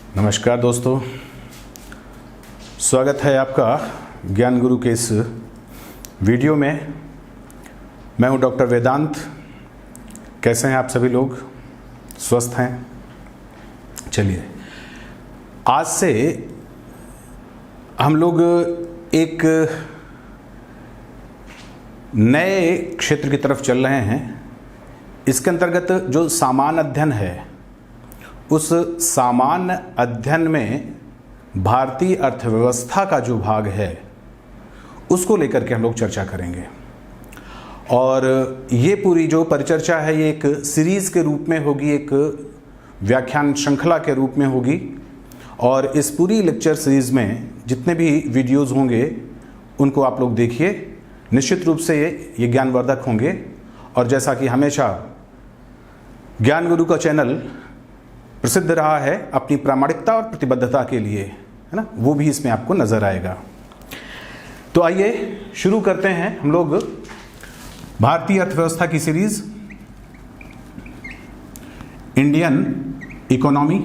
नमस्कार दोस्तों, स्वागत है आपका ज्ञान गुरु के इस वीडियो में। मैं हूं डॉक्टर वेदांत। कैसे हैं आप सभी लोग? स्वस्थ हैं? चलिए, आज से हम लोग एक नए क्षेत्र की तरफ चल रहे हैं। इसके अंतर्गत जो सामान्य अध्ययन है, उस सामान्य अध्ययन में भारतीय अर्थव्यवस्था का जो भाग है उसको लेकर के हम लोग चर्चा करेंगे। और ये पूरी जो परिचर्चा है ये एक सीरीज़ के रूप में होगी, एक व्याख्यान श्रृंखला के रूप में होगी। और इस पूरी लेक्चर सीरीज़ में जितने भी वीडियोज़ होंगे उनको आप लोग देखिए। निश्चित रूप से ये ज्ञानवर्धक होंगे। और जैसा कि हमेशा ज्ञान गुरु का चैनल प्रसिद्ध रहा है अपनी प्रामाणिकता और प्रतिबद्धता के लिए, है ना, वो भी इसमें आपको नजर आएगा। तो आइए शुरू करते हैं हम लोग भारतीय अर्थव्यवस्था की सीरीज, इंडियन इकोनॉमी।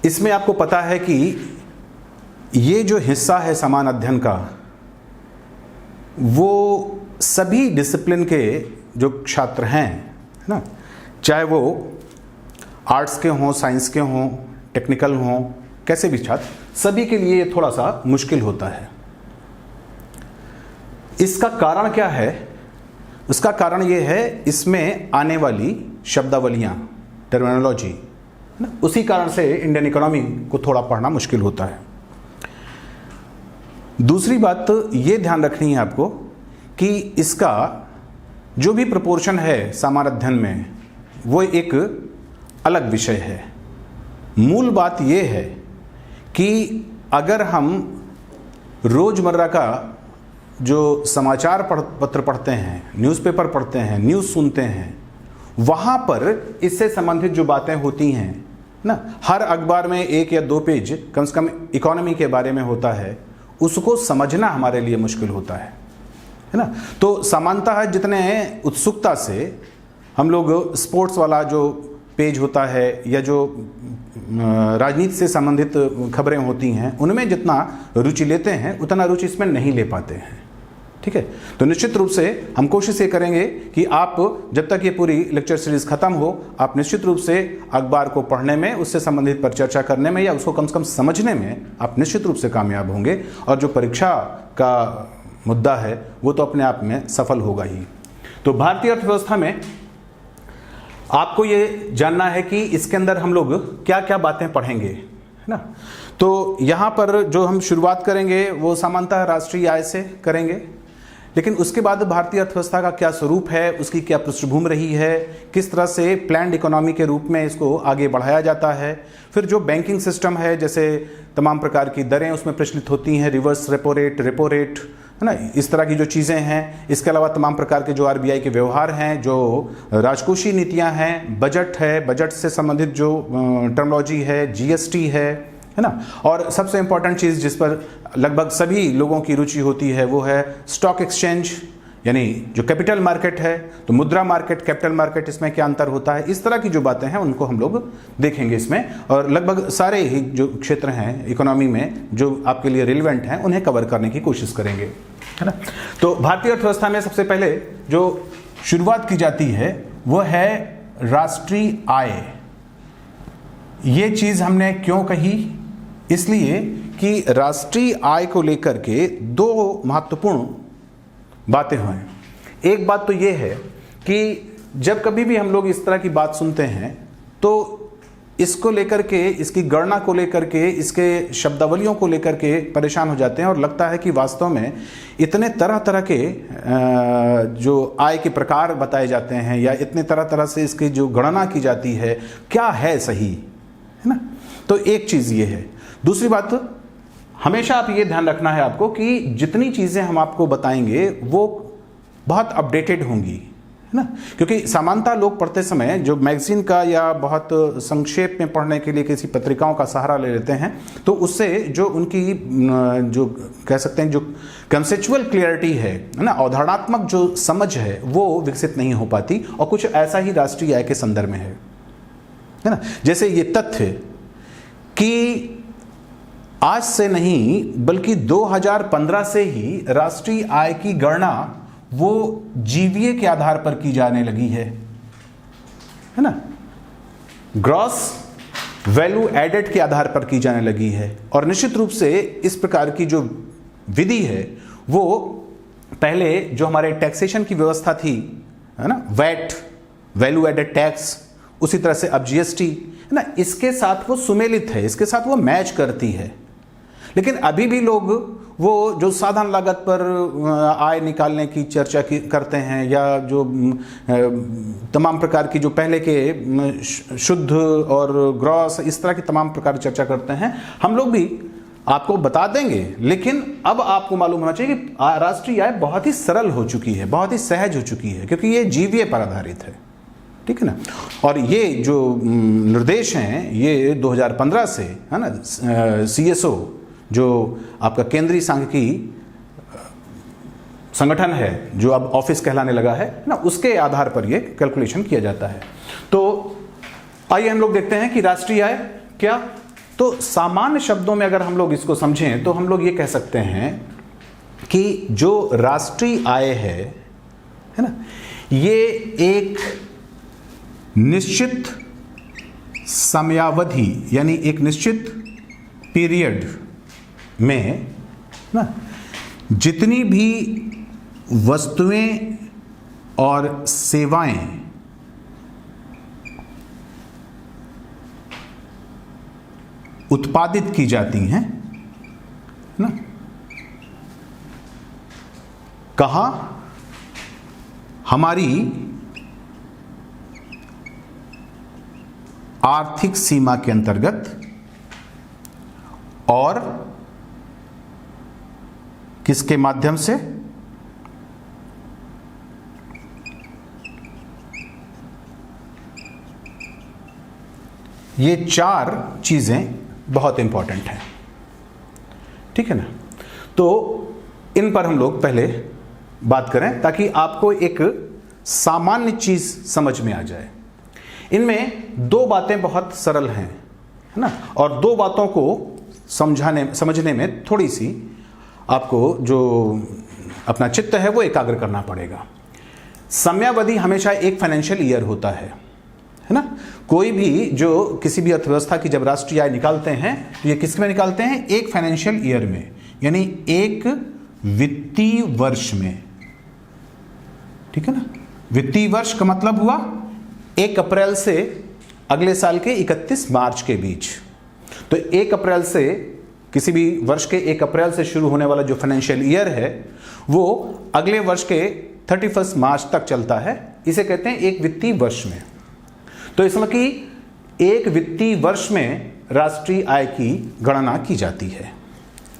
इसमें आपको पता है कि ये जो हिस्सा है सामान्य अध्ययन का, वो सभी डिसिप्लिन के जो छात्र हैं, है ना, चाहे वो आर्ट्स के हों, साइंस के हों, टेक्निकल हों, कैसे भी छात्र, सभी के लिए ये थोड़ा सा मुश्किल होता है। इसका कारण क्या है? उसका कारण ये है इसमें आने वाली शब्दावलियां, टर्मिनोलॉजी, है ना, उसी कारण से इंडियन इकोनॉमी को थोड़ा पढ़ना मुश्किल होता है। दूसरी बात ये ध्यान रखनी है आपको कि इसका जो भी प्रोपोर्शन है सामान्य अध्ययन में, वो एक अलग विषय है। मूल बात ये है कि अगर हम रोजमर्रा का जो समाचार पत्र पढ़ते हैं, न्यूज़पेपर पढ़ते हैं, न्यूज़ सुनते हैं, वहाँ पर इससे संबंधित जो बातें होती हैं ना, हर अखबार में 1 या 2 पेज कम से कम इकोनॉमी के बारे में होता है, उसको समझना हमारे लिए मुश्किल होता है ना। तो सामान्यतः जितने उत्सुकता से हम लोग स्पोर्ट्स वाला जो पेज होता है या जो राजनीति से संबंधित खबरें होती हैं, उनमें जितना रुचि लेते हैं उतना रुचि इसमें नहीं ले पाते हैं। ठीक है, तो निश्चित रूप से हम कोशिश ये करेंगे कि आप जब तक ये पूरी लेक्चर सीरीज खत्म हो, आप निश्चित रूप से अखबार को पढ़ने में, उससे संबंधित पर चर्चा करने में या उसको कम से कम समझने में आप निश्चित रूप से कामयाब होंगे। और जो परीक्षा का मुद्दा है वो तो अपने आप में सफल होगा ही। तो भारतीय अर्थव्यवस्था में आपको ये जानना है कि इसके अंदर हम लोग क्या क्या बातें पढ़ेंगे, है ना। तो यहाँ पर जो हम शुरुआत करेंगे वो सामान्यतः राष्ट्रीय आय से करेंगे, लेकिन उसके बाद भारतीय अर्थव्यवस्था का क्या स्वरूप है, उसकी क्या पृष्ठभूमि रही है, किस तरह से प्लान्ड इकोनॉमी के रूप में इसको आगे बढ़ाया जाता है। फिर जो बैंकिंग सिस्टम है, जैसे तमाम प्रकार की दरें उसमें प्रचलित होती हैं, रिवर्स रेपो रेट, है ना, इस तरह की जो चीज़ें हैं। इसके अलावा तमाम प्रकार के जो आरबीआई के व्यवहार हैं, जो राजकोषीय नीतियां हैं, बजट है, बजट से संबंधित जो टर्मिनोलॉजी है, जीएसटी है ना। और सबसे इंपॉर्टेंट चीज़ जिस पर लगभग सभी लोगों की रुचि होती है वो है स्टॉक एक्सचेंज, यानी जो कैपिटल मार्केट है। तो मुद्रा मार्केट, कैपिटल मार्केट, इसमें क्या अंतर होता है, इस तरह की जो बातें हैं उनको हम लोग देखेंगे इसमें। और लगभग सारे ही जो क्षेत्र हैं इकोनॉमी में जो आपके लिए रिलेवेंट हैं उन्हें कवर करने की कोशिश करेंगे, है ना। तो भारतीय अर्थव्यवस्था में सबसे पहले जो शुरुआत की जाती है वो है राष्ट्रीय आय। ये चीज़ हमने क्यों कही? इसलिए कि राष्ट्रीय आय को लेकर के 2 महत्वपूर्ण बातें हैं। एक बात तो ये है कि जब कभी भी हम लोग इस तरह की बात सुनते हैं तो इसको लेकर के, इसकी गणना को लेकर के, इसके शब्दावलियों को लेकर के परेशान हो जाते हैं और लगता है कि वास्तव में इतने तरह तरह के जो आय के प्रकार बताए जाते हैं या इतने तरह तरह से इसकी जो गणना की जाती है, क्या है सही, है ना। तो एक चीज़ ये है। दूसरी बात, हमेशा आप ये ध्यान रखना है आपको कि जितनी चीज़ें हम आपको बताएंगे वो बहुत अपडेटेड होंगी, है ना, क्योंकि सामान्यतः लोग पढ़ते समय जो मैगजीन का या बहुत संक्षेप में पढ़ने के लिए किसी पत्रिकाओं का सहारा ले लेते हैं, तो उससे जो उनकी जो कह सकते हैं जो कंसेप्चुअल क्लियरिटी है ना, अवधारणात्मक जो समझ है वो विकसित नहीं हो पाती। और कुछ ऐसा ही राष्ट्रीय आय के संदर्भ में है ना। जैसे ये तथ्य कि आज से नहीं बल्कि 2015 से ही राष्ट्रीय आय की गणना वो जीवीए के आधार पर की जाने लगी है ना, ग्रॉस वैल्यू एडेड के आधार पर की जाने लगी है। और निश्चित रूप से इस प्रकार की जो विधि है वो पहले जो हमारे टैक्सेशन की व्यवस्था थी, है ना, वैट वैल्यू एडेड टैक्स, उसी तरह से अब जीएसटी, है ना, इसके साथ वो सुमेलित है, इसके साथ वो मैच करती है। लेकिन अभी भी लोग वो जो साधारण लागत पर आय निकालने की चर्चा करते हैं, या जो तमाम प्रकार की जो पहले के शुद्ध और ग्रॉस, इस तरह की तमाम प्रकार की चर्चा करते हैं, हम लोग भी आपको बता देंगे। लेकिन अब आपको मालूम होना चाहिए कि राष्ट्रीय आय बहुत ही सरल हो चुकी है, बहुत ही सहज हो चुकी है, क्योंकि ये जीवीए पर आधारित है, ठीक है ना। और ये जो निर्देश हैं ये 2015 से, है ना, CSO जो आपका केंद्रीय सांख्यिकी संगठन है, जो अब ऑफिस कहलाने लगा है ना, उसके आधार पर ये कैलकुलेशन किया जाता है। तो आइए हम लोग देखते हैं कि राष्ट्रीय आय क्या। तो सामान्य शब्दों में अगर हम लोग इसको समझें तो हम लोग ये कह सकते हैं कि जो राष्ट्रीय आय है ना, ये एक निश्चित समयावधि यानी एक निश्चित पीरियड में ना जितनी भी वस्तुएं और सेवाएं उत्पादित की जाती हैं ना, कहाँ, हमारी आर्थिक सीमा के अंतर्गत और किसके माध्यम से, ये चार चीजें बहुत इंपॉर्टेंट हैं, ठीक है ना। तो इन पर हम लोग पहले बात करें ताकि आपको एक सामान्य चीज समझ में आ जाए। इनमें दो बातें बहुत सरल हैं, है ना, और दो बातों को समझने में थोड़ी सी आपको जो अपना चित्त है वो एकाग्र करना पड़ेगा। समयावधि हमेशा एक फाइनेंशियल ईयर होता है ना। कोई भी जो किसी भी अर्थव्यवस्था की जब राष्ट्रीय आय निकालते हैं तो ये किस में निकालते हैं, एक फाइनेंशियल ईयर में, यानी एक वित्तीय वर्ष में, ठीक है ना। वित्तीय वर्ष का मतलब हुआ 1 अप्रैल से अगले साल के 31 मार्च के बीच। तो 1 अप्रैल से किसी भी वर्ष के 1 अप्रैल से शुरू होने वाला जो फाइनेंशियल ईयर है वो अगले वर्ष के 31 मार्च तक चलता है। इसे कहते हैं एक वित्तीय वर्ष में। तो इसमें कि एक वित्तीय वर्ष में राष्ट्रीय आय की गणना की जाती है।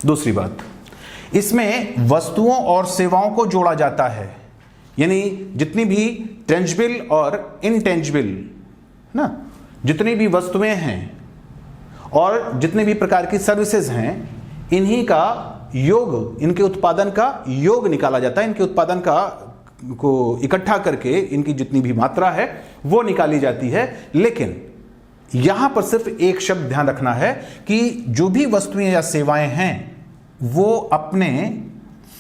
दूसरी बात, इसमें वस्तुओं और सेवाओं को जोड़ा जाता है, यानी जितनी भी टेंजिबल और इनटेंजिबल ना, जितनी भी वस्तुएं हैं और जितने भी प्रकार की सर्विसेज हैं, इन्हीं का योग, इनके उत्पादन का योग निकाला जाता है। इनके उत्पादन का को इकट्ठा करके इनकी जितनी भी मात्रा है वो निकाली जाती है। लेकिन यहां पर सिर्फ एक शब्द ध्यान रखना है कि जो भी वस्तुएं या सेवाएं हैं वो अपने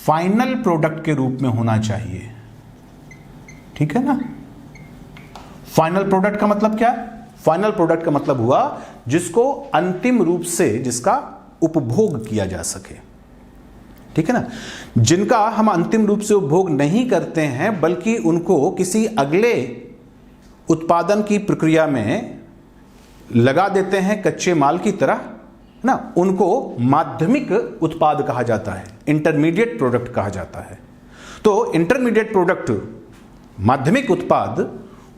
फाइनल प्रोडक्ट के रूप में होना चाहिए, ठीक है ना। फाइनल प्रोडक्ट का मतलब क्या है? फाइनल प्रोडक्ट का मतलब हुआ जिसको अंतिम रूप से जिसका उपभोग किया जा सके, ठीक है ना। जिनका हम अंतिम रूप से उपभोग नहीं करते हैं बल्कि उनको किसी अगले उत्पादन की प्रक्रिया में लगा देते हैं कच्चे माल की तरह ना, उनको माध्यमिक उत्पाद कहा जाता है, इंटरमीडिएट प्रोडक्ट कहा जाता है। तो इंटरमीडिएट प्रोडक्ट, माध्यमिक उत्पाद,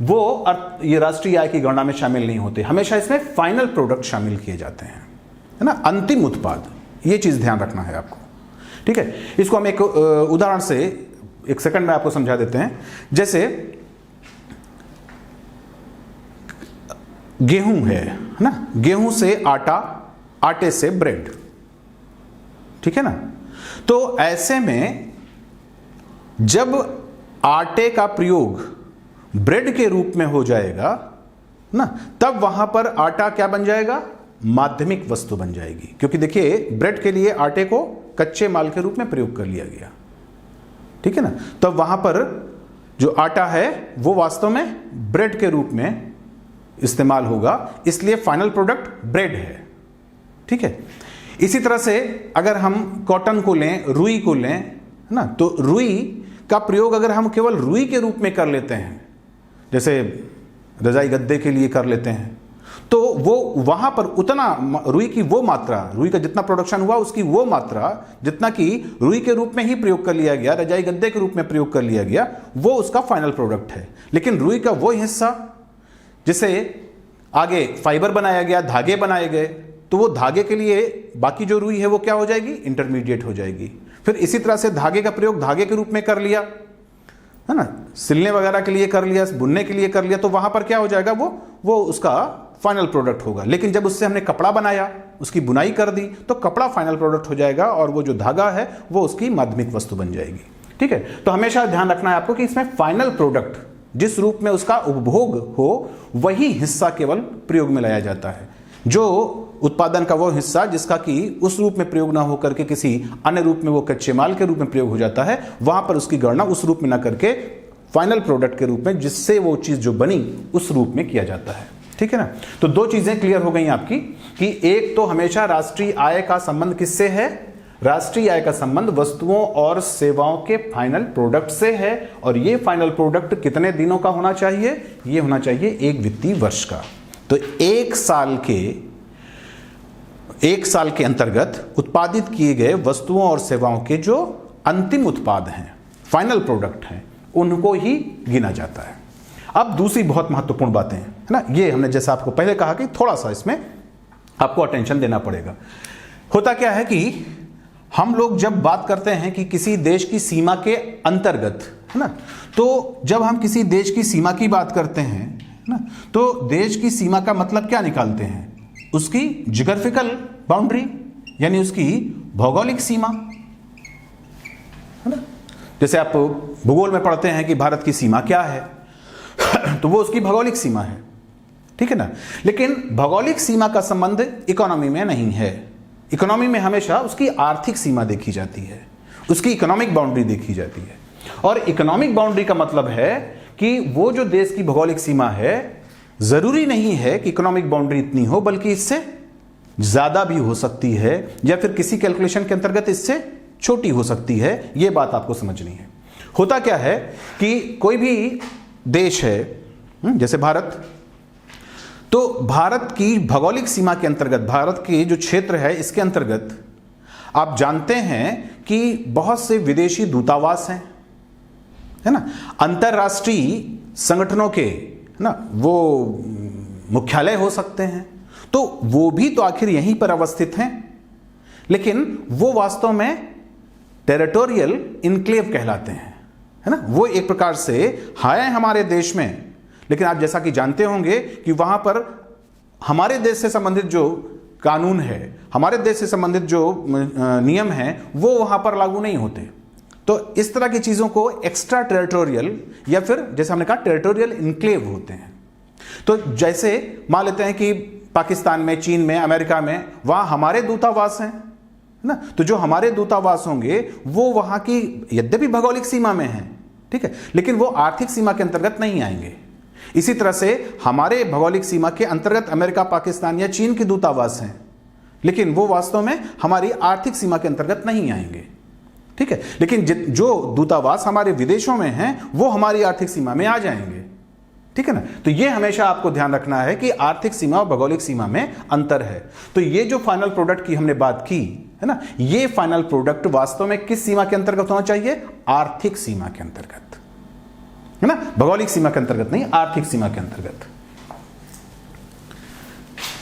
वो ये राष्ट्रीय आय की गणना में शामिल नहीं होते। हमेशा इसमें फाइनल प्रोडक्ट शामिल किए जाते हैं, है ना, अंतिम उत्पाद। ये चीज ध्यान रखना है आपको, ठीक है। इसको हम एक उदाहरण से एक सेकंड में आपको समझा देते हैं। जैसे गेहूं है ना, गेहूं से आटा, आटे से ब्रेड, ठीक है ना। तो ऐसे में जब आटे का प्रयोग ब्रेड के रूप में हो जाएगा ना, तब वहां पर आटा क्या बन जाएगा, माध्यमिक वस्तु बन जाएगी। क्योंकि देखिए ब्रेड के लिए आटे को कच्चे माल के रूप में प्रयोग कर लिया गया, ठीक है ना। तब वहां पर जो आटा है वो वास्तव में ब्रेड के रूप में इस्तेमाल होगा, इसलिए फाइनल प्रोडक्ट ब्रेड है, ठीक है। इसी तरह से अगर हम कॉटन को लें, रुई को लें ना, तो रुई का प्रयोग अगर हम केवल रुई के रूप में कर लेते हैं, जैसे रजाई गद्दे के लिए कर लेते हैं, तो वो वहां पर उतना रुई की वो मात्रा, रुई का जितना प्रोडक्शन हुआ उसकी वो मात्रा जितना कि रुई के रूप में ही प्रयोग कर लिया गया, रजाई गद्दे के रूप में प्रयोग कर लिया गया, वो उसका फाइनल प्रोडक्ट है। लेकिन रुई का वो हिस्सा जिसे आगे फाइबर बनाया गया, धागे बनाए गए, तो वो धागे के लिए बाकी जो रुई है वो क्या हो जाएगी, इंटरमीडिएट हो जाएगी। फिर इसी तरह से धागे का प्रयोग धागे के रूप में कर लिया, है ना, सिलने वगैरह के लिए कर लिया, बुनने के लिए कर लिया, तो वहां पर क्या हो जाएगा, वो उसका फाइनल प्रोडक्ट होगा। लेकिन जब उससे हमने कपड़ा बनाया, उसकी बुनाई कर दी, तो कपड़ा फाइनल प्रोडक्ट हो जाएगा और वो जो धागा है वो उसकी माध्यमिक वस्तु बन जाएगी, ठीक है। तो हमेशा ध्यान रखना है आपको कि इसमें फाइनल प्रोडक्ट जिस रूप में उसका उपभोग हो वही हिस्सा केवल प्रयोग में लाया जाता है। जो उत्पादन का वो हिस्सा जिसका कि उस रूप में प्रयोग ना होकर के किसी अन्य रूप में वो कच्चे माल के रूप में प्रयोग हो जाता है, वहां पर उसकी गणना उस रूप में ना करके फाइनल प्रोडक्ट के रूप में जिससे वो चीज जो बनी उस रूप में किया जाता है, ठीक है ना। तो दो चीजें क्लियर हो गई आपकी कि एक तो हमेशा राष्ट्रीय आय का संबंध किससे है, राष्ट्रीय आय का संबंध वस्तुओं और सेवाओं के फाइनल प्रोडक्ट से है, और ये फाइनल प्रोडक्ट कितने दिनों का होना चाहिए, ये होना चाहिए एक वित्तीय वर्ष का। तो एक साल के अंतर्गत उत्पादित किए गए वस्तुओं और सेवाओं के जो अंतिम उत्पाद हैं, फाइनल प्रोडक्ट हैं, उनको ही गिना जाता है। अब दूसरी बहुत महत्वपूर्ण बातें हैं, है ना, ये हमने जैसा आपको पहले कहा कि थोड़ा सा इसमें आपको अटेंशन देना पड़ेगा। होता क्या है कि हम लोग जब बात करते हैं कि किसी देश की सीमा के अंतर्गत, है ना, तो जब हम किसी देश की सीमा की बात करते हैं, है ना, तो देश की सीमा का मतलब क्या निकालते हैं, उसकी ज्योग्राफिकल बाउंड्री, यानी उसकी भौगोलिक सीमा, है ना। जैसे आप भूगोल में पढ़ते हैं कि भारत की सीमा क्या है, तो वो उसकी भौगोलिक सीमा है, ठीक है ना। लेकिन भौगोलिक सीमा का संबंध इकोनॉमी में नहीं है। इकोनॉमी में हमेशा उसकी आर्थिक सीमा देखी जाती है, उसकी इकोनॉमिक बाउंड्री देखी जाती है। और इकोनॉमिक बाउंड्री का मतलब है कि वो जो देश की भौगोलिक सीमा है, जरूरी नहीं है कि इकोनॉमिक बाउंड्री इतनी हो, बल्कि इससे ज्यादा भी हो सकती है, या फिर किसी कैलकुलेशन के अंतर्गत इससे छोटी हो सकती है। यह बात आपको समझनी है। होता क्या है कि कोई भी देश है, जैसे भारत, तो भारत की भौगोलिक सीमा के अंतर्गत, भारत के जो क्षेत्र है इसके अंतर्गत आप जानते हैं कि बहुत से विदेशी दूतावास हैं, है ना, अंतरराष्ट्रीय संगठनों के, है ना, वो मुख्यालय हो सकते हैं, तो वो भी तो आखिर यहीं पर अवस्थित हैं। लेकिन वो वास्तव में टेरिटोरियल इनक्लेव कहलाते हैं, है ना। वो एक प्रकार से है हमारे देश में, लेकिन आप जैसा कि जानते होंगे कि वहां पर हमारे देश से संबंधित जो कानून है, हमारे देश से संबंधित जो नियम हैं, वो वहां पर लागू नहीं होते। तो इस तरह की चीजों को एक्स्ट्रा टेरिटोरियल, या फिर जैसे हमने कहा टेरिटोरियल इनक्लेव होते हैं। तो जैसे मान लेते हैं कि पाकिस्तान में, चीन में, अमेरिका में, वहां हमारे दूतावास हैं ना, तो जो हमारे दूतावास होंगे वो वहां की यद्यपि भौगोलिक सीमा में हैं, ठीक है, लेकिन वो आर्थिक सीमा के अंतर्गत नहीं आएंगे। इसी तरह से हमारे भौगोलिक सीमा के अंतर्गत अमेरिका, पाकिस्तान या चीन के दूतावास हैं, लेकिन वो वास्तव में हमारी आर्थिक सीमा के अंतर्गत नहीं आएंगे, ठीक है। लेकिन जो दूतावास हमारे विदेशों में हैं वो हमारी आर्थिक सीमा में आ जाएंगे, ठीक है ना। तो ये हमेशा आपको ध्यान रखना है कि आर्थिक सीमा और भौगोलिक सीमा में अंतर है। तो ये जो फाइनल प्रोडक्ट की हमने बात की, है ना, ये फाइनल प्रोडक्ट वास्तव में किस सीमा के अंतर्गत होना चाहिए, आर्थिक सीमा के अंतर्गत, है ना, भौगोलिक सीमा के अंतर्गत नहीं, आर्थिक सीमा के अंतर्गत,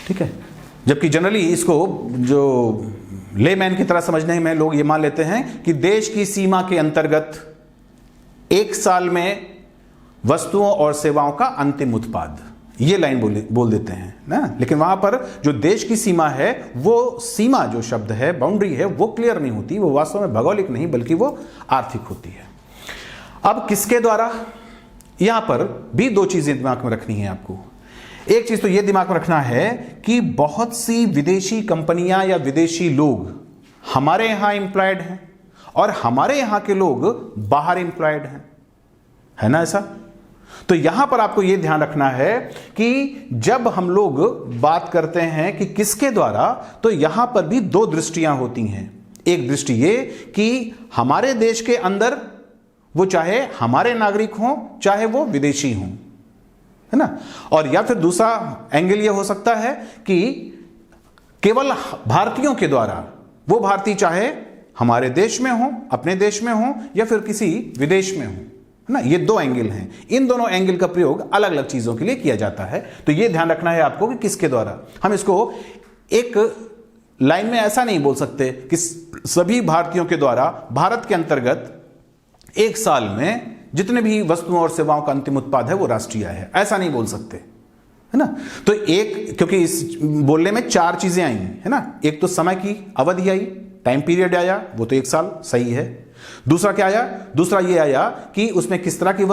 ठीक है। जबकि जनरली इसको जो लेमैन की तरह समझने में लोग ये मान लेते हैं कि देश की सीमा के अंतर्गत एक साल में वस्तुओं और सेवाओं का अंतिम उत्पाद, ये लाइन बोल देते हैं ना, लेकिन वहां पर जो देश की सीमा है, वो सीमा जो शब्द है, बाउंड्री है, वो क्लियर नहीं होती, वो वास्तव में भौगोलिक नहीं बल्कि वो आर्थिक होती है। अब किसके द्वारा, यहां पर भी दो चीजें दिमाग में रखनी है आपको। एक चीज तो यह दिमाग में रखना है कि बहुत सी विदेशी कंपनियां या विदेशी लोग हमारे यहां एम्प्लॉयड हैं और हमारे यहां के लोग बाहर एम्प्लॉयड हैं, है ना ऐसा। तो यहां पर आपको यह ध्यान रखना है कि जब हम लोग बात करते हैं कि किसके द्वारा, तो यहां पर भी दो दृष्टियां होती हैं। एक दृष्टि ये कि हमारे देश के अंदर वो चाहे हमारे नागरिक हों चाहे वो विदेशी हों, है ना, और या फिर दूसरा एंगल ये हो सकता है कि केवल भारतीयों के द्वारा, वो भारतीय चाहे हमारे देश में हो, अपने देश में हो या फिर किसी विदेश में हो, है ना। ये दो एंगल हैं, इन दोनों एंगल का प्रयोग अलग अलग चीजों के लिए किया जाता है। तो ये ध्यान रखना है आपको कि किसके द्वारा। हम इसको एक लाइन में ऐसा नहीं बोल सकते कि सभी भारतीयों के द्वारा भारत के अंतर्गत एक साल में जितने भी वस्तुओं और सेवाओं का अंतिम उत्पाद है वो राष्ट्रीय है, ऐसा नहीं बोल सकते, है ना। तो एक, क्योंकि इस बोलने में चार चीजें आई, है ना। एक तो समय की अवधि आई, टाइम पीरियड आया, वो तो एक साल सही है। दूसरा क्या आया, दूसरा ये आया कि उसमें किस तरह की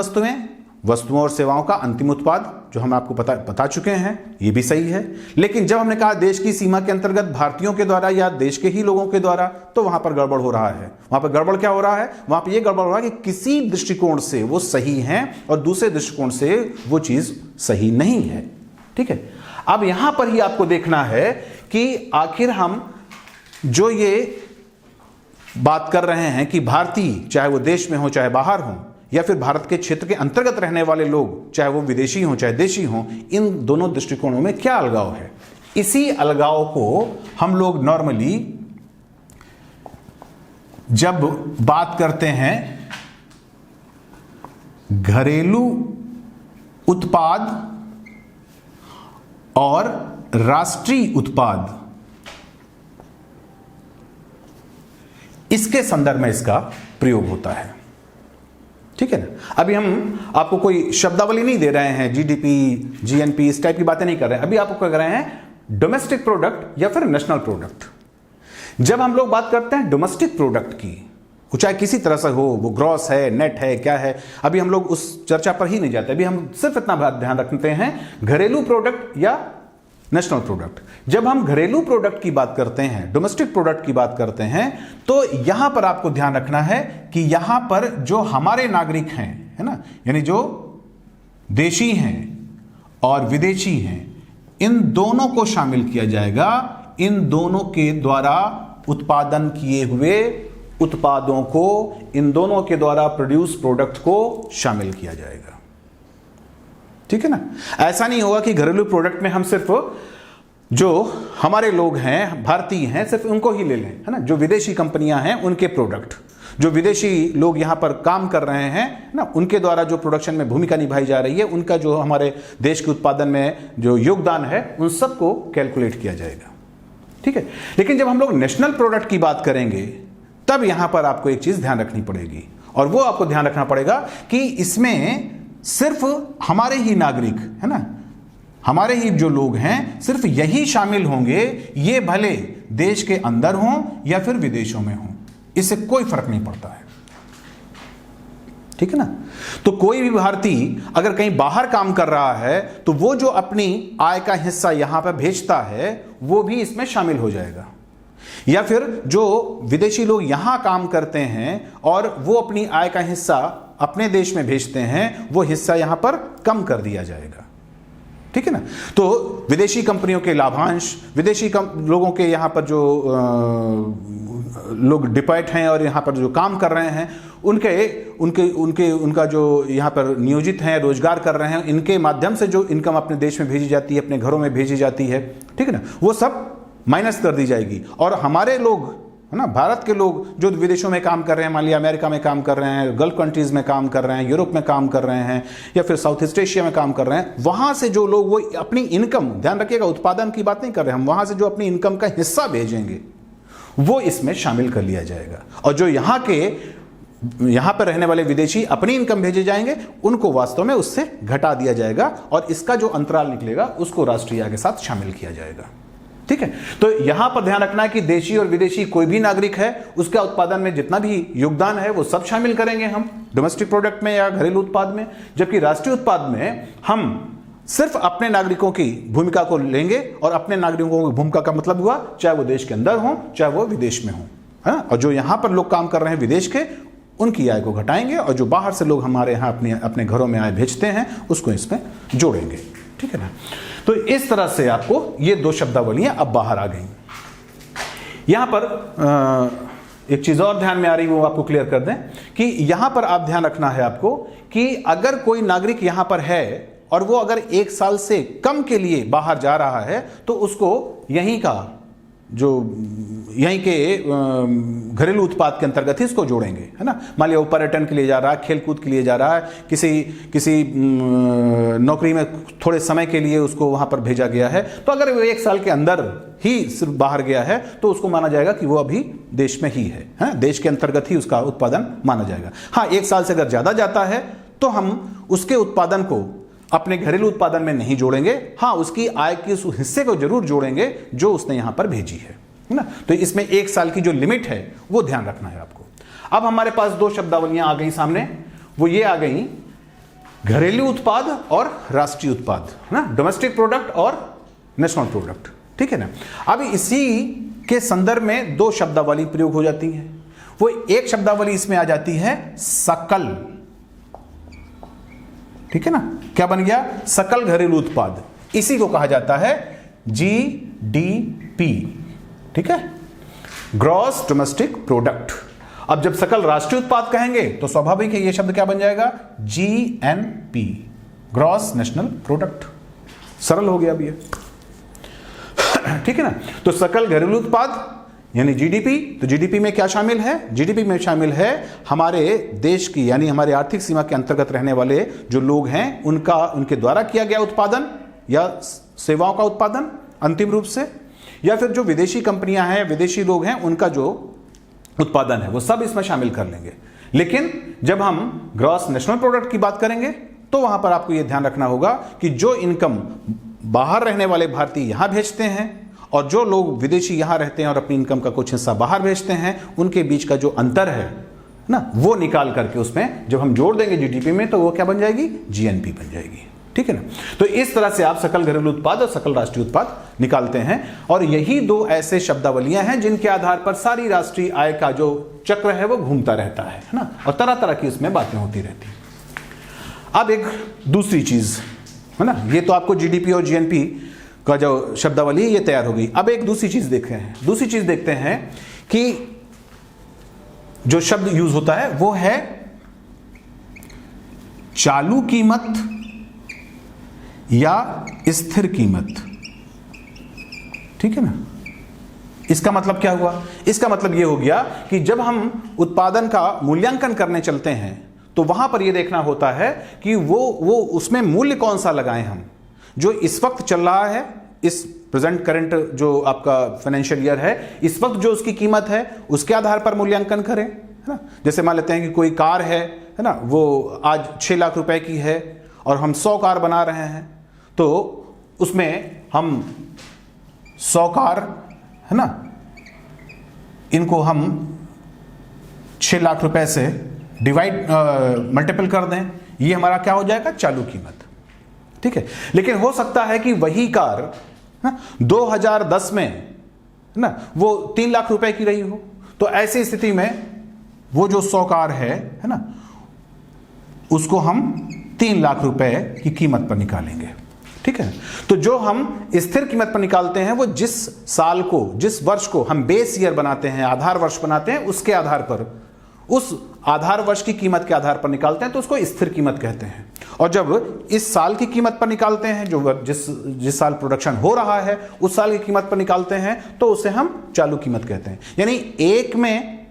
वस्तुओं और सेवाओं का अंतिम उत्पाद, जो हम आपको बता चुके हैं, ये भी सही है। लेकिन जब हमने कहा देश की सीमा के अंतर्गत भारतीयों के द्वारा या देश के ही लोगों के द्वारा, तो वहां पर गड़बड़ हो रहा है। वहां पर गड़बड़ क्या हो रहा है, वहां पर यह गड़बड़ हो रहा है कि किसी दृष्टिकोण से वो सही है और दूसरे दृष्टिकोण से वो चीज सही नहीं है, ठीक है। अब यहां पर ही आपको देखना है कि आखिर हम जो ये बात कर रहे हैं कि भारतीय चाहे वो देश में हो चाहे बाहर हो, या फिर भारत के क्षेत्र के अंतर्गत रहने वाले लोग चाहे वो विदेशी हो चाहे देशी हो, इन दोनों दृष्टिकोणों में क्या अलगाव है। इसी अलगाव को हम लोग नॉर्मली जब बात करते हैं घरेलू उत्पाद और राष्ट्रीय उत्पाद, इसके संदर्भ में इसका प्रयोग होता है, ठीक है ना। अभी हम आपको कोई शब्दावली नहीं दे रहे हैं, जीडीपी, जीएनपी, इस टाइप की बातें नहीं कर रहे हैं। अभी आपको क्या कर रहे हैं, डोमेस्टिक प्रोडक्ट या फिर नेशनल प्रोडक्ट। जब हम लोग बात करते हैं डोमेस्टिक प्रोडक्ट की, वो चाहे किसी तरह से हो, वो ग्रॉस है, नेट है, क्या है, अभी हम लोग उस चर्चा पर ही नहीं जाते। अभी हम सिर्फ इतना ध्यान रखते हैं घरेलू प्रोडक्ट या नेशनल प्रोडक्ट। जब हम घरेलू प्रोडक्ट की बात करते हैं, डोमेस्टिक प्रोडक्ट की बात करते हैं, तो यहां पर आपको ध्यान रखना है कि यहां पर जो हमारे नागरिक हैं, है ना, यानी जो देशी हैं और विदेशी हैं, इन दोनों को शामिल किया जाएगा। इन दोनों के द्वारा उत्पादन किए हुए उत्पादों को, इन दोनों के द्वारा प्रोड्यूस प्रोडक्ट को शामिल किया जाएगा, ठीक है ना। ऐसा नहीं होगा कि घरेलू प्रोडक्ट में हम सिर्फ जो हमारे लोग हैं, भारतीय हैं, सिर्फ उनको ही ले लें, है ना। जो विदेशी कंपनियां हैं उनके प्रोडक्ट, जो विदेशी लोग यहां पर काम कर रहे हैं ना, उनके द्वारा जो प्रोडक्शन में भूमिका निभाई जा रही है, उनका जो हमारे देश के उत्पादन में जो योगदान है, उन सबको कैलकुलेट किया जाएगा, ठीक है। लेकिन जब हम लोग नेशनल प्रोडक्ट की बात करेंगे, तब यहां पर आपको एक चीज ध्यान रखनी पड़ेगी, और वो आपको ध्यान रखना पड़ेगा कि इसमें सिर्फ हमारे ही नागरिक, है ना, हमारे ही जो लोग हैं, सिर्फ यही शामिल होंगे। ये भले देश के अंदर हों या फिर विदेशों में हों, इससे कोई फर्क नहीं पड़ता है, ठीक है ना। तो कोई भी भारतीय अगर कहीं बाहर काम कर रहा है, तो वो जो अपनी आय का हिस्सा यहां पर भेजता है, वो भी इसमें शामिल हो जाएगा। या फिर जो विदेशी लोग यहां काम करते हैं और वो अपनी आय का हिस्सा अपने देश में भेजते हैं, वो हिस्सा यहां पर कम कर दिया जाएगा, ठीक है ना। तो विदेशी कंपनियों के लाभांश, विदेशी लोगों के यहां पर जो लोग डिप्लॉयड हैं और यहां पर जो काम कर रहे हैं, उनका जो यहां पर नियोजित हैं, रोजगार कर रहे हैं, इनके माध्यम से जो इनकम अपने देश में भेजी जाती है, अपने घरों में भेजी जाती है, ठीक है ना, वो सब माइनस कर दी जाएगी। और हमारे लोग, है ना, भारत के लोग जो विदेशों में काम कर रहे हैं, मान लिया अमेरिका में काम कर रहे हैं, गल्फ कंट्रीज में काम कर रहे हैं, यूरोप में काम कर रहे हैं, या फिर साउथ ईस्ट एशिया में काम कर रहे हैं, वहां से जो लोग वो अपनी इनकम, ध्यान रखिएगा उत्पादन की बात नहीं कर रहे हैं हम, वहां से जो अपनी इनकम का हिस्सा भेजेंगे वो इसमें शामिल कर लिया जाएगा। और जो यहाँ के यहां पर रहने वाले विदेशी अपनी इनकम भेजे जाएंगे, उनको वास्तव में उससे घटा दिया जाएगा और इसका जो अंतराल निकलेगा उसको राष्ट्रीय आय के साथ शामिल किया जाएगा। ठीक है, तो यहां पर ध्यान रखना है कि देशी और विदेशी कोई भी नागरिक है, उसका उत्पादन में जितना भी योगदान है वो सब शामिल करेंगे हम डोमेस्टिक प्रोडक्ट में या घरेलू उत्पाद में, जबकि राष्ट्रीय उत्पाद में हम सिर्फ अपने नागरिकों की भूमिका को लेंगे। और अपने नागरिकों की भूमिका का मतलब हुआ चाहे वो देश के अंदर हो चाहे वो विदेश में हो, और जो यहां पर लोग काम कर रहे हैं विदेश के, उनकी आय को घटाएंगे और जो बाहर से लोग हमारे यहाँ अपने घरों में आय भेजते हैं उसको इसमें जोड़ेंगे। ठीक है ना, तो इस तरह से आपको ये दो शब्दावलियां अब बाहर आ गई। यहां पर एक चीज और ध्यान में आ रही है, वो आपको क्लियर कर दें कि यहां पर आप ध्यान रखना है आपको कि अगर कोई नागरिक यहां पर है और वो अगर 1 साल से कम के लिए बाहर जा रहा है तो उसको यहीं के घरेलू उत्पाद के अंतर्गत ही इसको जोड़ेंगे, है ना। मान लिया वो पर्यटन के लिए जा रहा है, खेलकूद के लिए जा रहा है, किसी नौकरी में थोड़े समय के लिए उसको वहां पर भेजा गया है, तो अगर वो 1 साल के अंदर ही सिर्फ बाहर गया है तो उसको माना जाएगा कि वो अभी देश में ही है, देश के अंतर्गत ही उसका उत्पादन माना जाएगा। हाँ, 1 साल से अगर ज्यादा जाता है तो हम उसके उत्पादन को अपने घरेलू उत्पादन में नहीं जोड़ेंगे, हाँ उसकी आय के उस हिस्से को जरूर जोड़ेंगे जो उसने यहां पर भेजी है ना। तो इसमें 1 साल की जो लिमिट है वो ध्यान रखना है आपको। अब हमारे पास 2 शब्दावलियां आ गई सामने, वो ये आ गई घरेलू उत्पाद और राष्ट्रीय उत्पाद, ना, डोमेस्टिक प्रोडक्ट और नेशनल प्रोडक्ट। ठीक है ना। अब इसी के संदर्भ में 2 शब्दावली प्रयोग हो जाती है। वो एक शब्दावली इसमें आ जाती है सकल। ठीक है ना, क्या बन गया? सकल घरेलू उत्पाद। इसी को कहा जाता है जीडीपी। ठीक है, ग्रॉस डोमेस्टिक प्रोडक्ट। अब जब सकल राष्ट्रीय उत्पाद कहेंगे तो स्वाभाविक है ये शब्द क्या बन जाएगा? GNP, gross national product. सरल हो गया अब ये। ठीक है ना। तो सकल घरेलू उत्पाद यानी जीडीपी, तो जीडीपी में क्या शामिल है? जीडीपी में शामिल है हमारे देश की यानी हमारे आर्थिक सीमा के अंतर्गत रहने वाले जो लोग हैं उनके द्वारा किया गया उत्पादन या सेवाओं का उत्पादन अंतिम रूप से, या फिर जो विदेशी कंपनियां हैं, विदेशी लोग हैं, उनका जो उत्पादन है वो सब इसमें शामिल कर लेंगे। लेकिन जब हम ग्रॉस नेशनल प्रोडक्ट की बात करेंगे तो वहां पर आपको यह ध्यान रखना होगा कि जो इनकम बाहर रहने वाले भारतीय यहां भेजते हैं और जो लोग विदेशी यहां रहते हैं और अपनी इनकम का कुछ हिस्सा बाहर भेजते हैं, उनके बीच का जो अंतर है ना, वो निकाल करके उसमें जब हम जोड़ देंगे जीडीपी में तो वो क्या बन जाएगी? जीएनपी बन जाएगी। ठीक है ना। तो इस तरह से आप सकल घरेलू उत्पाद और सकल राष्ट्रीय उत्पाद निकालते हैं और यही 2 ऐसे शब्दावलियां हैं जिनके आधार पर सारी राष्ट्रीय आय का जो चक्र है वो घूमता रहता है ना, और तरह तरह की इसमें बातें होती रहती। अब एक दूसरी चीज है ना, ये तो आपको जीडीपी और जीएनपी का जो शब्दावली ये तैयार हो गई। अब एक दूसरी चीज देखते हैं। दूसरी चीज देखते हैं कि जो शब्द यूज होता है वो है चालू कीमत या स्थिर कीमत। ठीक है ना। इसका मतलब क्या हुआ? इसका मतलब यह हो गया कि जब हम उत्पादन का मूल्यांकन करने चलते हैं तो वहां पर यह देखना होता है कि वो उसमें मूल्य कौन सा लगाएं हम, जो इस वक्त चल रहा है, इस प्रेजेंट करंट जो आपका फाइनेंशियल ईयर है, इस वक्त जो उसकी कीमत है उसके आधार पर मूल्यांकन करें, है ना। जैसे मान लेते हैं कि कोई कार है ना, वो आज 6 लाख रुपए की है और हम 100 कार बना रहे हैं, तो उसमें हम 100 कार है ना, इनको हम 6 लाख रुपए से डिवाइड मल्टीपल कर दें, ये हमारा क्या हो जाएगा? चालू कीमत। ठीक है। लेकिन हो सकता है कि वही कार 2010 में ना वो 3 लाख रुपए की रही हो, तो ऐसी स्थिति में वो जो 100 कार है ना, उसको हम 3 लाख रुपए की कीमत पर निकालेंगे। ठीक है। तो जो हम स्थिर कीमत पर निकालते हैं वो जिस साल को, जिस वर्ष को हम बेस ईयर बनाते हैं, आधार वर्ष बनाते हैं, उसके आधार पर, उस आधार वर्ष की कीमत के आधार पर निकालते हैं तो उसको स्थिर कीमत कहते हैं। और जब इस साल की कीमत पर निकालते हैं, जो जिस साल प्रोडक्शन हो रहा है उस साल की कीमत पर निकालते हैं तो उसे हम चालू कीमत कहते हैं। यानी एक में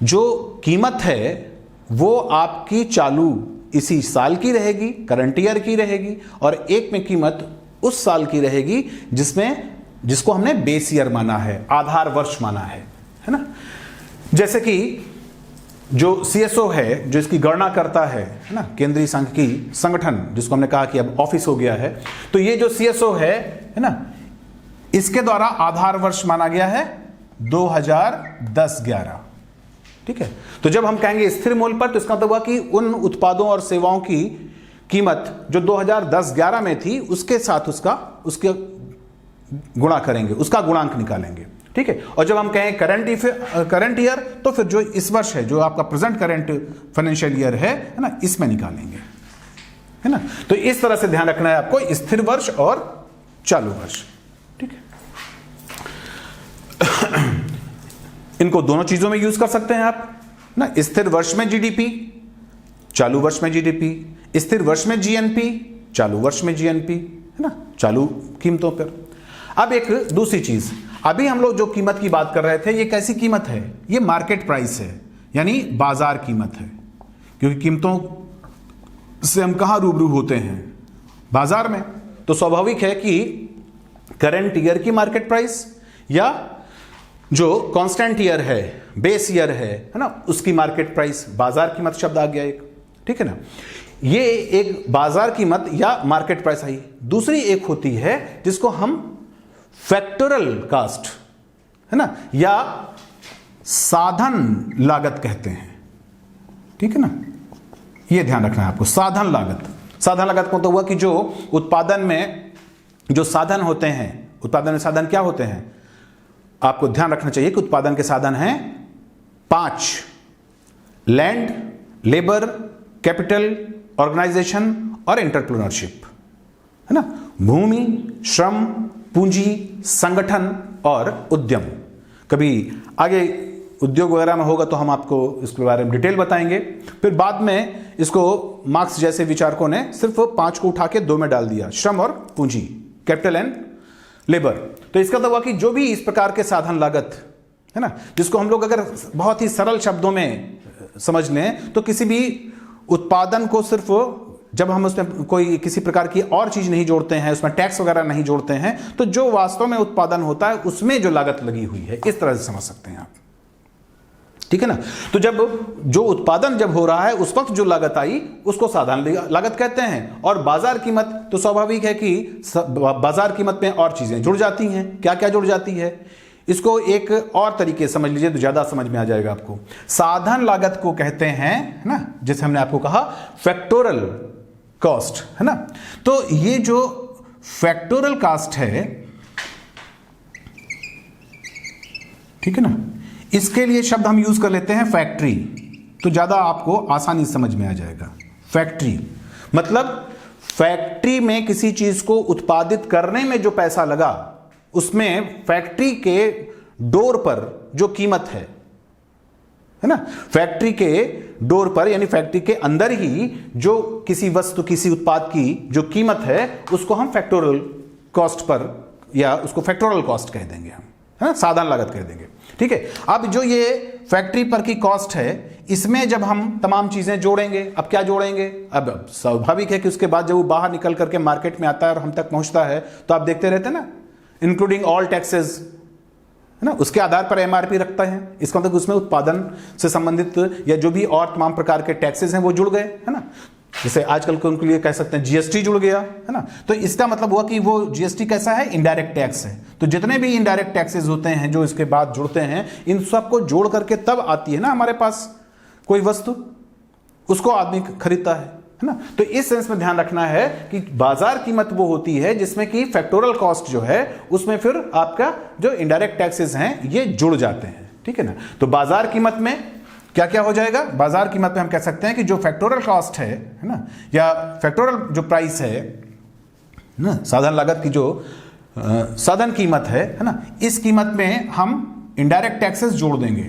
जो कीमत है वो आपकी चालू इसी साल की रहेगी, करंट ईयर की रहेगी, और एक में कीमत उस साल की रहेगी जिसको हमने बेस ईयर माना है, आधार वर्ष माना है ना। जैसे कि जो CSO है, जो इसकी गणना करता है ना, केंद्रीय सांख्यिकी संगठन, जिसको हमने कहा कि अब ऑफिस हो गया है, तो ये जो CSO है ना, इसके द्वारा आधार वर्ष माना गया है 2010-11। ठीक है, तो जब हम कहेंगे स्थिर मूल्य पर, तो इसका मतलब हुआ कि उन उत्पादों और सेवाओं की कीमत जो 2010-11 में थी उसके साथ उसके गुणा करेंगे, उसका गुणांक निकालेंगे। ठीक है, और जब हम कहें करंट ईयर, तो फिर जो इस वर्ष है, जो आपका प्रेजेंट करंट फाइनेंशियल ईयर है ना, इसमें निकालेंगे, है ना। तो इस तरह से ध्यान रखना है आपको, स्थिर वर्ष और चालू वर्ष। ठीक है, इनको दोनों चीजों में यूज कर सकते हैं आप ना, स्थिर वर्ष में GDP, चालू वर्ष में GDP, स्थिर वर्ष में GNP, चालू वर्ष में GNP, है ना, चालू कीमतों पर। अब एक दूसरी चीज, अभी हम लोग जो कीमत की बात कर रहे थे, ये कैसी कीमत है? ये मार्केट प्राइस है, यानी बाजार कीमत है, क्योंकि कीमतों से हम कहां रूबरू होते हैं? बाजार में। तो स्वाभाविक है कि करंट ईयर की मार्केट प्राइस या जो कांस्टेंट ईयर है, बेस ईयर है ना, उसकी मार्केट प्राइस, बाजार कीमत शब्द आ गया एक। ठीक है ना, ये एक बाजार कीमत या मार्केट प्राइस आई। दूसरी एक होती है जिसको हम फैक्टोरल कास्ट, है ना, या साधन लागत कहते हैं। ठीक है ना, यह ध्यान रखना है आपको। साधन लागत का मतलब हुआ कि जो उत्पादन में जो साधन होते हैं, उत्पादन में साधन क्या होते हैं? आपको ध्यान रखना चाहिए कि उत्पादन के साधन हैं 5: लैंड, लेबर, कैपिटल, ऑर्गेनाइजेशन और एंटरप्रेन्योरशिप, है ना। भूमि, श्रम, पूंजी, संगठन और उद्यम। कभी आगे उद्योग वगैरह में होगा तो हम आपको इसके बारे में डिटेल बताएंगे। फिर बाद में इसको मार्क्स जैसे विचारकों ने सिर्फ 5 को उठा के 2 में डाल दिया, श्रम और पूंजी, कैपिटल एंड लेबर। तो इसका मतलब हुआ कि जो भी इस प्रकार के साधन लागत है ना, जिसको हम लोग अगर बहुत ही सरल शब्दों में समझ लें, तो किसी भी उत्पादन को सिर्फ जब हम उसमें कोई किसी प्रकार की और चीज नहीं जोड़ते हैं, उसमें टैक्स वगैरह नहीं जोड़ते हैं, तो जो वास्तव में उत्पादन होता है उसमें जो लागत लगी हुई है, इस तरह से समझ सकते हैं आप। ठीक है ना, तो जब जो उत्पादन जब हो रहा है उस वक्त जो लागत आई उसको साधारण लागत कहते हैं। और बाजार कीमत, तो स्वाभाविक है कि बाजार कीमत में और चीजें जुड़ जाती हैं। क्या क्या जुड़ जाती है? इसको एक और तरीके से समझ लीजिए तो ज्यादा समझ में आ जाएगा आपको। साधन लागत को कहते हैं ना, जैसे हमने आपको कहा फैक्टोरल कॉस्ट, है ना। तो ये जो फैक्टोरल कॉस्ट है, ठीक है ना, इसके लिए शब्द हम यूज कर लेते हैं फैक्ट्री, तो ज्यादा आपको आसानी समझ में आ जाएगा। फैक्ट्री मतलब फैक्ट्री में किसी चीज को उत्पादित करने में जो पैसा लगा, उसमें फैक्ट्री के डोर पर जो कीमत है ना, फैक्ट्री के डोर पर यानी फैक्ट्री के अंदर ही जो किसी वस्तु, किसी उत्पाद की जो कीमत है, उसको हम फैक्टोरल कॉस्ट पर या उसको फैक्टोरल कॉस्ट कह देंगे हम, है ना, साधारण लागत कह देंगे। ठीक है, अब जो ये फैक्ट्री पर की कॉस्ट है, इसमें जब हम तमाम चीजें जोड़ेंगे, अब क्या जोड़ेंगे? अब स्वाभाविक है कि उसके बाद जब वो बाहर निकल करके मार्केट में आता है और हम तक पहुंचता है, तो आप देखते रहते हैं ना, इंक्लूडिंग ऑल टैक्सेस, है ना, उसके आधार पर MRP रखता है। इसका मतलब उसमें उत्पादन से संबंधित या जो भी और तमाम प्रकार के टैक्सेस हैं वो जुड़ गए, है ना। जैसे आजकल को उनके लिए कह सकते हैं GST जुड़ गया, है ना। तो इसका मतलब हुआ कि वो GST कैसा है? इनडायरेक्ट टैक्स है। तो जितने भी इनडायरेक्ट टैक्सेस होते हैं जो इसके बाद जुड़ते हैं, इन सबको जोड़ करके तब आती है ना हमारे पास कोई वस्तु, उसको आदमी खरीदता है ना। तो इस सेंस में ध्यान रखना है कि बाजार कीमत वो होती है जिसमें कि फैक्टोरल कॉस्ट जो है उसमें फिर आपका जो इनडायरेक्ट टैक्सेस हैं ये जुड़ जाते हैं। ठीक है ना, तो बाजार कीमत में क्या क्या हो जाएगा? बाजार कीमत में हम कह सकते हैं कि जो फैक्टोरल कॉस्ट है ना, या फैक्टोरल जो प्राइस है ना, साधन लागत की जो साधन कीमत है ना, इस कीमत में हम इनडायरेक्ट टैक्सेस जोड़ देंगे,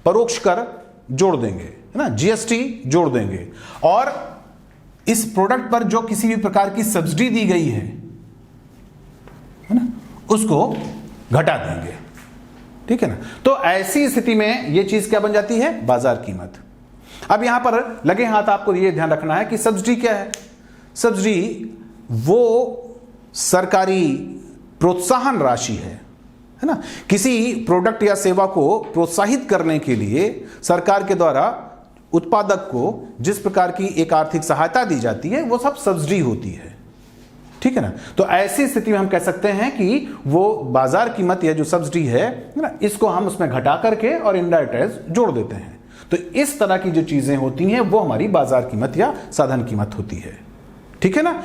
परोक्ष कर जोड़ देंगे, है ना, GST जोड़ देंगे, और इस प्रोडक्ट पर जो किसी भी प्रकार की सब्सिडी दी गई है ना, उसको घटा देंगे। ठीक है ना, तो ऐसी स्थिति में यह चीज क्या बन जाती है? बाजार कीमत। अब यहां पर लगे हाथ आपको यह ध्यान रखना है कि सब्सिडी क्या है? सब्सिडी वो सरकारी प्रोत्साहन राशि है है ना। किसी प्रोडक्ट या सेवा को प्रोत्साहित करने के लिए सरकार के द्वारा उत्पादक को जिस प्रकार की एक आर्थिक सहायता दी जाती है वो सब सब्सिडी होती है, ठीक है ना। तो ऐसी स्थिति में हम कह सकते हैं कि वो बाजार कीमत या जो सब्सिडी है ना, इसको हम उसमें घटा करके और इनडायरेक्ट टैक्स जोड़ देते हैं। तो इस तरह की जो चीजें होती हैं वो हमारी बाजार कीमत या साधन कीमत होती है, ठीक है ना।